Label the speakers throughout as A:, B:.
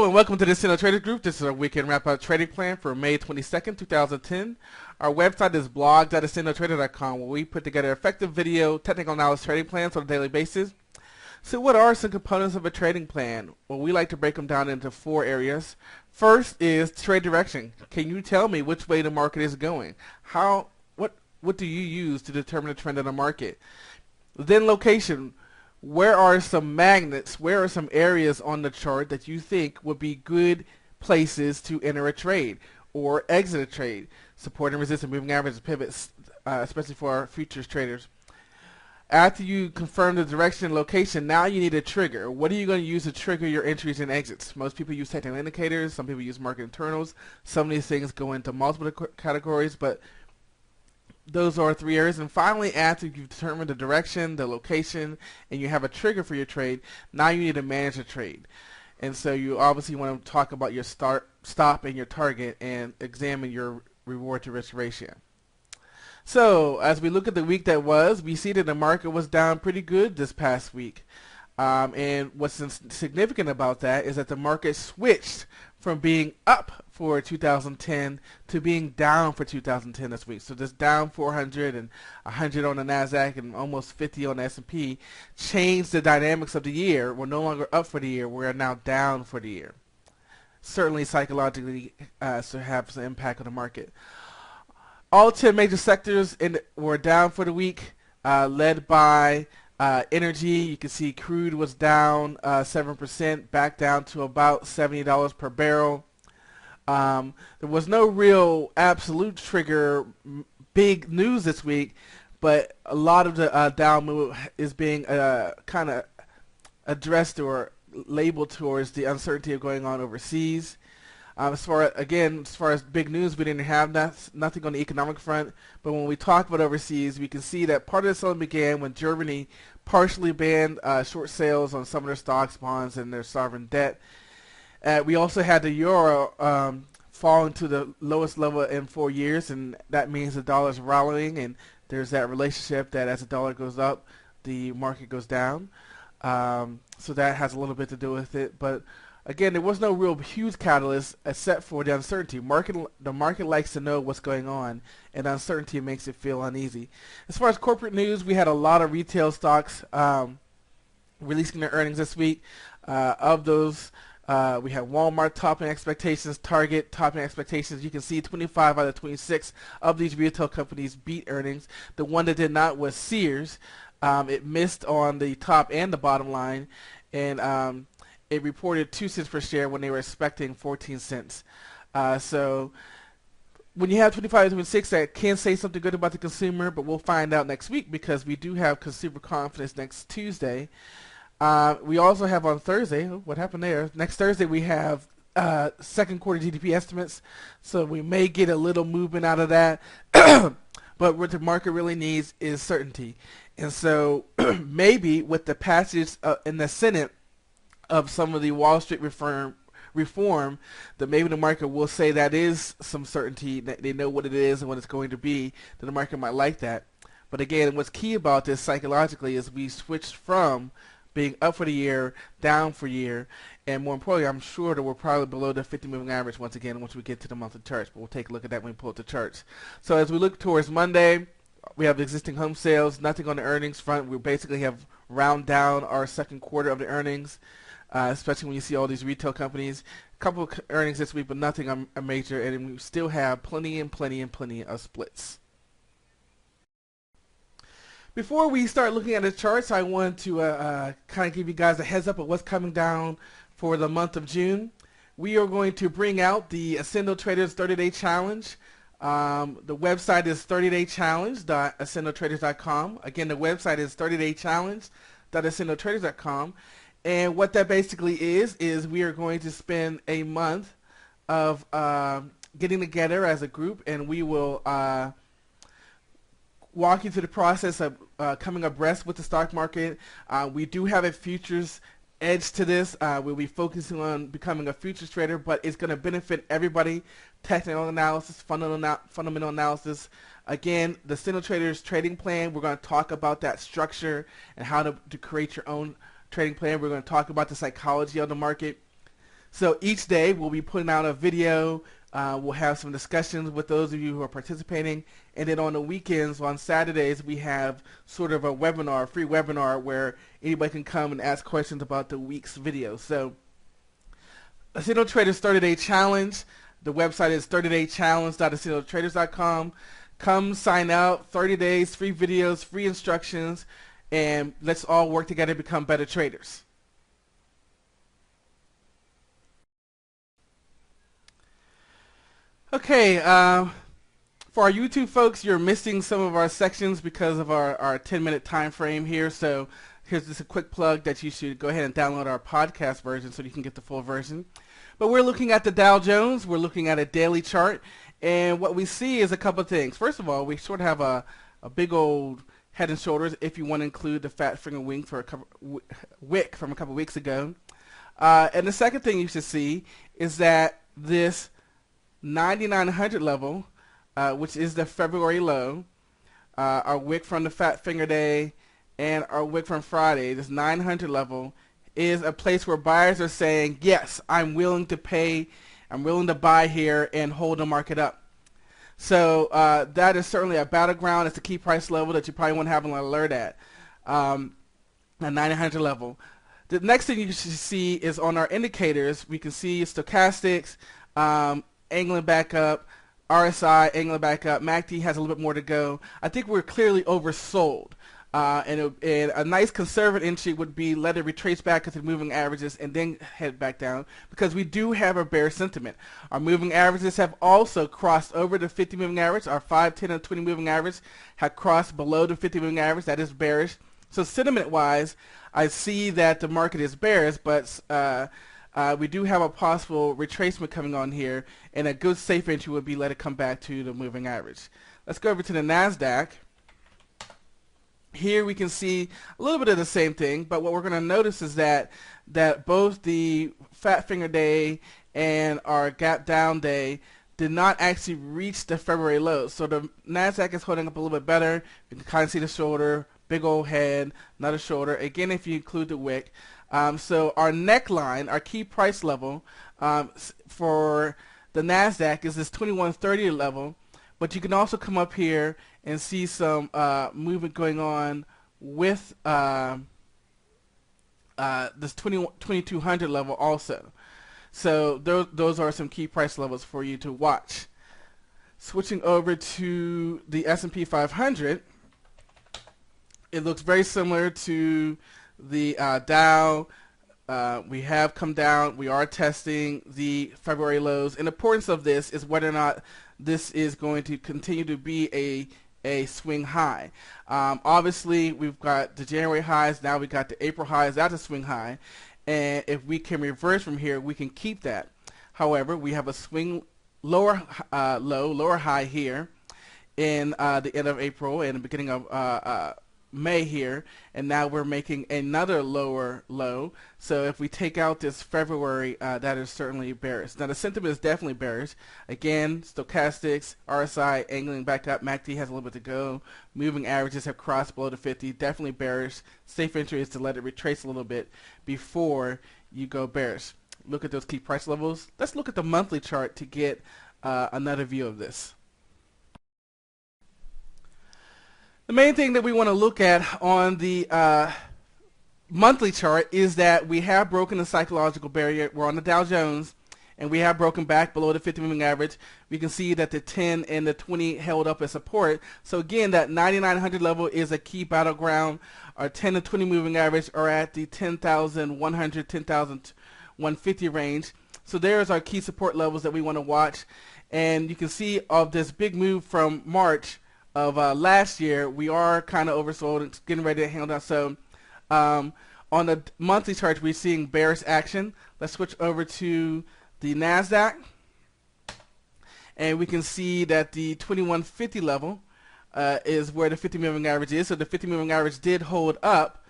A: Hello and welcome to the Accendo Traders Group. This is our weekend wrap-up trading plan for May 22nd, 2010. Our website is blog.accendotraders.com, where we put together effective video, technical analysis trading plans on a daily basis. So what are some components of a trading plan? Well, we like to break them down into 4 areas. First is trade direction. Can you tell me which way the market is going? What do you use to determine the trend of the market? Then location. Where are some magnets, where are some areas on the chart that you think would be good places to enter a trade or exit a trade? Support and resistance, moving averages, pivots, especially for our futures traders. After you confirm the direction and location, now you need a trigger. What are you going to use to trigger your entries and exits? Most people use technical indicators, some people use market internals. Some of these things go into multiple categories, but those are 3 areas. And finally, after you've determined the direction, the location, and you have a trigger for your trade, now you need to manage the trade. And so you obviously want to talk about your stop and your target and examine your reward to risk ratio. So as we look at the week that was, we see that the market was down pretty good this past week. And what's significant about that is that the market switched from being up for 2010 to being down for 2010 this week. So just down 400 and 100 on the NASDAQ and almost 50 on the S&P changed the dynamics of the year. We're no longer up for the year. We're now down for the year. Certainly psychologically to have some impact on the market. All 10 major sectors were down for the week, led by energy. You can see crude was down 7%, back down to about $70 per barrel. There was no real absolute trigger big news this week, but a lot of the down move is being kind of addressed or labeled towards the uncertainty of going on overseas. As far as big news, we didn't have nothing on the economic front. But when we talk about overseas, we can see that part of the selling began when Germany partially banned short sales on some of their stocks, bonds, and their sovereign debt. We also had the euro falling to the lowest level in 4 years, and that means the dollar's rallying, and there's that relationship that as the dollar goes up, the market goes down. So that has a little bit to do with it. But again, there was no real huge catalyst except for the uncertainty. The market likes to know what's going on, and uncertainty makes it feel uneasy. As far as corporate news, we had a lot of retail stocks releasing their earnings this week. Of those, we have Walmart topping expectations, Target topping expectations. You can see 25 out of 26 of these retail companies beat earnings. The one that did not was Sears. It missed on the top and the bottom line, and it reported 2 cents per share when they were expecting 14 cents. So when you have 25 to 26, that can say something good about the consumer, but we'll find out next week because we do have consumer confidence next Tuesday. We also have on Thursday, what happened there? Next Thursday we have second quarter GDP estimates, so we may get a little movement out of that. But what the market really needs is certainty. And so maybe with the passage in the Senate of some of the Wall Street reform, that maybe the market will say that is some certainty, that they know what it is and what it's going to be, that the market might like that. But again, what's key about this psychologically is we switched from being up for the year, down for the year, and more importantly, I'm sure that we're probably below the 50 moving average once again once we get to the monthly charts, but we'll take a look at that when we pull up the charts. So as we look towards Monday, we have existing home sales, nothing on the earnings front. We basically have round down our second quarter of the earnings. Especially when you see all these retail companies. A couple of earnings this week, but nothing major, and we still have plenty of splits. Before we start looking at the charts, I want to kind of give you guys a heads up of what's coming down for the month of June. We are going to bring out the Accendo Traders 30-Day Challenge. The website is 30daychallenge.accendotraders.com. Again, the website is 30daychallenge.accendotraders.com. And what that basically is we are going to spend a month of getting together as a group, and we will walk you through the process of coming abreast with the stock market. We do have a futures edge to this. We'll be focusing on becoming a futures trader, but it's going to benefit everybody. Technical analysis, fundamental analysis. Again, the Accendo Traders trading plan, we're going to talk about that structure and how to create your own trading plan. We're going to talk about the psychology of the market. So each day we'll be putting out a video. We'll have some discussions with those of you who are participating. And then on the weekends, on Saturdays, we have sort of a webinar, a free webinar, where anybody can come and ask questions about the week's video. So Accendo Traders 30-Day Challenge. The website is 30daychallenge.accendotraders.com. Come sign up, 30 days, free videos, free instructions, and let's all work together to become better traders. Okay, for our YouTube folks, you're missing some of our sections because of our 10-minute time frame here. So here's just a quick plug that you should go ahead and download our podcast version so you can get the full version. But we're looking at the Dow Jones. We're looking at a daily chart. And what we see is a couple of things. First of all, we sort of have a big old head and shoulders, if you want to include the fat finger wick from a couple of weeks ago. And the second thing you should see is that this 9,900 level, which is the February low, our wick from the fat finger day, and our wick from Friday, this 900 level, is a place where buyers are saying, yes, I'm willing to pay, I'm willing to buy here and hold the market up. So that is certainly a battleground. It's a key price level that you probably want to have an alert at, a 900 level. The next thing you should see is on our indicators. We can see stochastics, angling back up, RSI angling back up. MACD has a little bit more to go. I think we're clearly oversold. And a nice conservative entry would be let it retrace back into the moving averages and then head back down, because we do have a bear sentiment. Our moving averages have also crossed over the 50 moving average. Our 5, 10, and 20 moving average have crossed below the 50 moving average. That is bearish. So sentiment-wise, I see that the market is bearish, but we do have a possible retracement coming on here, and a good safe entry would be let it come back to the moving average. Let's go over to the NASDAQ. Here we can see a little bit of the same thing, but what we're going to notice is that both the fat finger day and our gap down day did not actually reach the February lows. So the NASDAQ is holding up a little bit better. You can kind of see the shoulder, big old head, another shoulder, again if you include the wick. So our neckline, our key price level for the NASDAQ is this 2130 level, but you can also come up here and see some movement going on with this 2200 level also. So those are some key price levels for you to watch. Switching over to the S&P 500, it looks very similar to the Dow. We have come down. We are testing the February lows. And the importance of this is whether or not this is going to continue to be a swing high. Obviously, we've got the January highs. Now we got the April highs. That's a swing high. And if we can reverse from here, we can keep that. However, we have a swing lower low, lower high here in the end of April and the beginning of May here, and now we're making another lower low. So if we take out this February, that is certainly bearish. Now the sentiment is definitely bearish. Again, stochastics, RSI angling back up. MACD has a little bit to go. Moving averages have crossed below the 50. Definitely bearish. Safe entry is to let it retrace a little bit before you go bearish. Look at those key price levels. Let's look at the monthly chart to get another view of this. The main thing that we want to look at on the monthly chart is that we have broken the psychological barrier. We're on the Dow Jones, and we have broken back below the 50 moving average. We can see that the 10 and the 20 held up as support. So again, that 9,900 level is a key battleground. Our 10 and 20 moving average are at the 10,100, 10,150 range. So there's our key support levels that we want to watch. And you can see of this big move from March of last year, we are kind of oversold. It's getting ready to handle that. So on the monthly chart, we're seeing bearish action. Let's switch over to the NASDAQ. And we can see that the 2150 level is where the 50 moving average is. So the 50 moving average did hold up,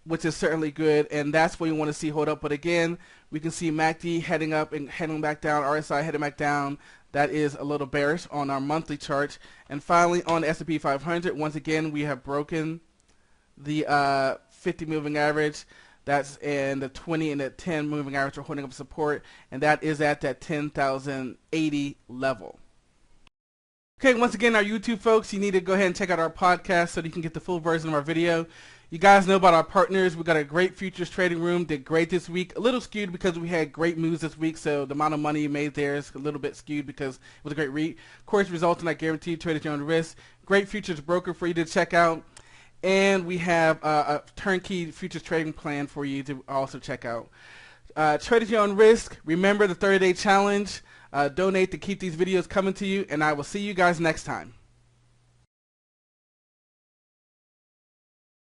A: which is certainly good. And that's what you want to see hold up. But again, we can see MACD heading up and heading back down, RSI heading back down. That is a little bearish on our monthly chart. And finally, on the S&P 500, once again, we have broken the 50 moving average. That's in the 20 and the 10 moving average are holding up support, and that is at that 10,080 level. Okay, once again, our YouTube folks, you need to go ahead and check out our podcast so that you can get the full version of our video. You guys know about our partners. We got a great futures trading room. Did great this week. A little skewed because we had great moves this week, so the amount of money you made there is a little bit skewed because it was a great read. Of course, results in that guaranteed trade at your own risk. Great futures broker for you to check out. And we have a turnkey futures trading plan for you to also check out. Trade at your own risk. Remember the 30-day challenge. Donate to keep these videos coming to you, and I will see you guys next time.